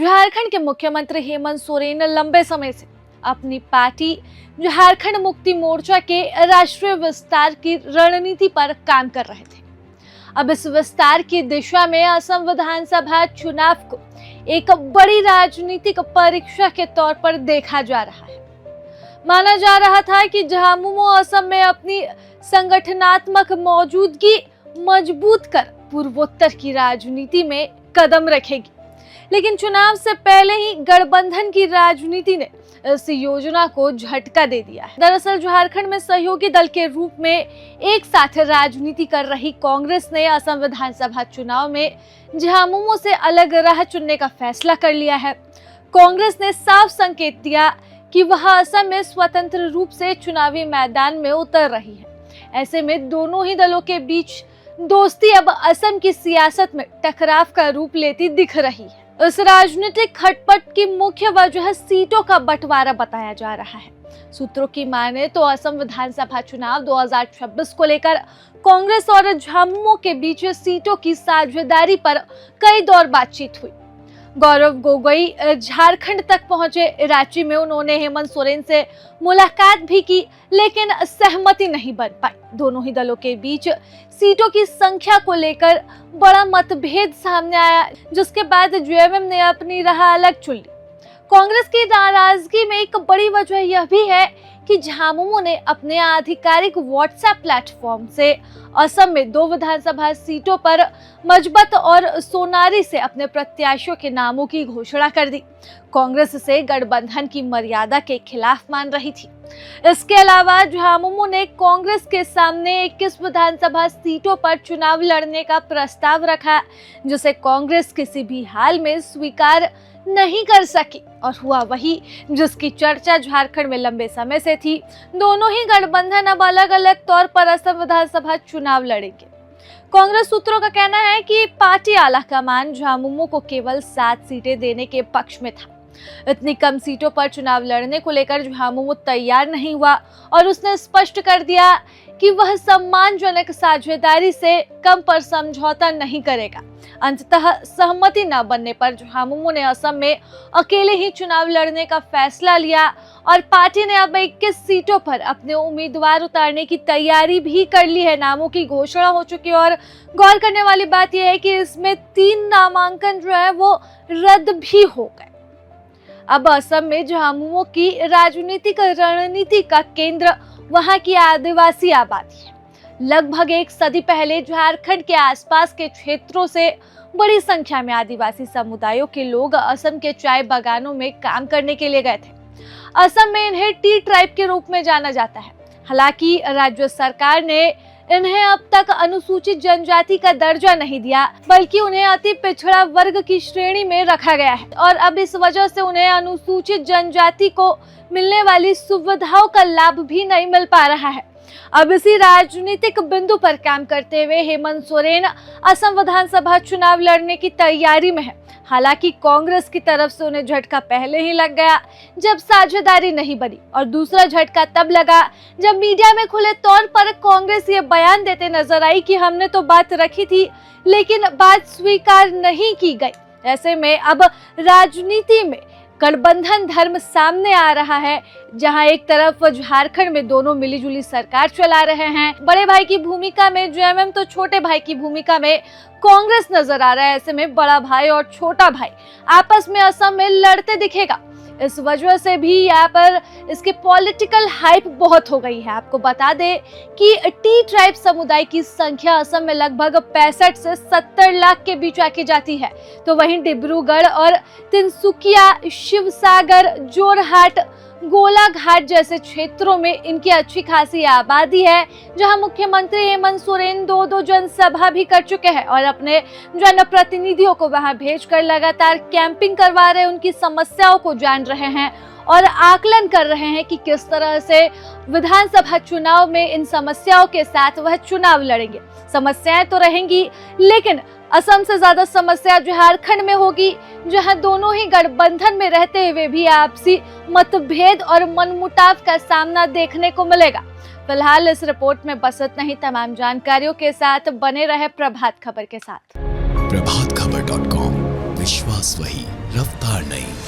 झारखंड के मुख्यमंत्री हेमंत सोरेन लंबे समय से अपनी पार्टी झारखंड मुक्ति मोर्चा के राष्ट्रीय विस्तार की रणनीति पर काम कर रहे थे। अब इस विस्तार की दिशा में असम विधानसभा चुनाव को एक बड़ी राजनीतिक परीक्षा के तौर पर देखा जा रहा है। माना जा रहा था कि झामुमो असम में अपनी संगठनात्मक मौजूदगी मजबूत कर पूर्वोत्तर की राजनीति में कदम रखेगी, लेकिन चुनाव से पहले ही गठबंधन की राजनीति ने इस योजना को झटका दे दिया है। दरअसल झारखंड में सहयोगी दल के रूप में एक साथ राजनीति कर रही कांग्रेस ने असम विधानसभा चुनाव में झामुमो से अलग राह चुनने का फैसला कर लिया है। कांग्रेस ने साफ संकेत दिया कि वह असम में स्वतंत्र रूप से चुनावी मैदान में उतर रही है। ऐसे में दोनों ही दलों के बीच दोस्ती अब असम की सियासत में टकराव का रूप लेती दिख रही है। इस राजनीतिक खटपट की मुख्य वजह सीटों का बंटवारा बताया जा रहा है। सूत्रों की माने तो असम विधानसभा चुनाव 2026 को लेकर कांग्रेस और झामुमो के बीच सीटों की साझेदारी पर कई दौर बातचीत हुई। गौरव गोगोई झारखंड तक पहुंचे। रांची में उन्होंने हेमंत सोरेन से मुलाकात भी की, लेकिन सहमति नहीं बन पाई। दोनों ही दलों के बीच सीटों की संख्या को लेकर बड़ा मतभेद सामने आया, जिसके बाद जेएमएम ने अपनी राह अलग चुन ली। कांग्रेस की नाराजगी में एक बड़ी वजह यह भी है कि झामुमो ने अपने आधिकारिक व्हाट्सएप प्लेटफॉर्म से असम में 2 विधानसभा सीटों पर मजबत और सोनारी से अपने प्रत्याशियों के नामों की घोषणा कर दी। कांग्रेस से गठबंधन की मर्यादा के खिलाफ मान रही थी। इसके अलावा झामुमो ने कांग्रेस के सामने 21 विधानसभा सीटों पर चुनाव लड़ने का प्रस्ताव रखा, जिसे कांग्रेस किसी भी हाल में स्वीकार नहीं कर सकी, और हुआ वही जिसकी चर्चा झारखंड में लंबे समय से थी। दोनों ही गठबंधन अब अलग अलग तौर पर असम विधानसभा चुनाव लड़ेंगे। कांग्रेस सूत्रों का कहना है कि पार्टी आलाकमान झामुमो को केवल 7 सीटें देने के पक्ष में था। इतनी कम सीटों पर चुनाव लड़ने को लेकर झामुमो तैयार नहीं हुआ और उसने स्पष्ट कर दिया कि वह सम्मानजनक साझेदारी से कम पर समझौता नहीं करेगा। अंततः सहमति न बनने पर झामुमो ने असम में अकेले ही चुनाव लड़ने का फैसला लिया और पार्टी ने अब 21 सीटों पर अपने उम्मीदवार उतारने की तैयारी भी कर ली है। नामों की घोषणा हो चुकी है और गौर करने वाली बात यह है कि इसमें 3 नामांकन जो है वो रद्द भी हो गए। अब असम में झामुमो की राजनीतिक रणनीति का केंद्र वहां की आदिवासी आबादी है। लगभग 1 सदी पहले झारखंड के आसपास के क्षेत्रों से बड़ी संख्या में आदिवासी समुदायों के लोग असम के चाय बागानों में काम करने के लिए गए थे। असम में इन्हें टी ट्राइब के रूप में जाना जाता है। हालांकि राज्य सरकार ने इन्हें अब तक अनुसूचित जनजाति का दर्जा नहीं दिया, बल्कि उन्हें अति पिछड़ा वर्ग की श्रेणी में रखा गया है और अब इस वजह से उन्हें अनुसूचित जनजाति को मिलने वाली सुविधाओं का लाभ भी नहीं मिल पा रहा है। अब इसी राजनीतिक बिंदु पर काम करते हुए हेमंत सोरेन असम विधानसभा चुनाव लड़ने की तैयारी में है। हालांकि कांग्रेस की तरफ से उन्हें झटका पहले ही लग गया जब साझेदारी नहीं बनी, और दूसरा झटका तब लगा जब मीडिया में खुले तौर पर कांग्रेस ये बयान देते नजर आई कि हमने तो बात रखी थी, लेकिन बात स्वीकार नहीं की गई। ऐसे में अब राजनीति में गठबंधन धर्म सामने आ रहा है, जहां एक तरफ झारखंड में दोनों मिलीजुली सरकार चला रहे हैं। बड़े भाई की भूमिका में जेएमएम तो छोटे भाई की भूमिका में कांग्रेस नजर आ रहा है। ऐसे में बड़ा भाई और छोटा भाई आपस में असम में लड़ते दिखेगा। इस वजह से भी यहाँ पर इसके पॉलिटिकल हाइप बहुत हो गई है। आपको बता दें कि टी ट्राइब समुदाय की संख्या असम में लगभग 65 से 70 लाख के बीच आकी जाती है। तो वहीं डिब्रूगढ़ और तिनसुकिया, शिवसागर, जोरहाट, गोलाघाट जैसे क्षेत्रों में इनकी अच्छी खासी आबादी है, जहां मुख्यमंत्री हेमंत सोरेन 2 जनसभा भी कर चुके हैं और अपने जनप्रतिनिधियों को वहां भेजकर लगातार कैंपिंग करवा रहे, उनकी समस्याओं को जान रहे हैं और आकलन कर रहे हैं कि किस तरह से विधानसभा चुनाव में इन समस्याओं के साथ वह चुनाव लड़ेंगे। समस्याएं तो रहेंगी, लेकिन असम से ज्यादा समस्या झारखंड में होगी, जहां दोनों ही गठबंधन में रहते हुए भी आपसी मतभेद और मनमुटाव का सामना देखने को मिलेगा। फिलहाल इस रिपोर्ट में बस इतना ही। तमाम जानकारियों के साथ बने रहे प्रभात खबर के साथ। प्रभातखबर.com, विश्वास वही रफ्तार नहीं।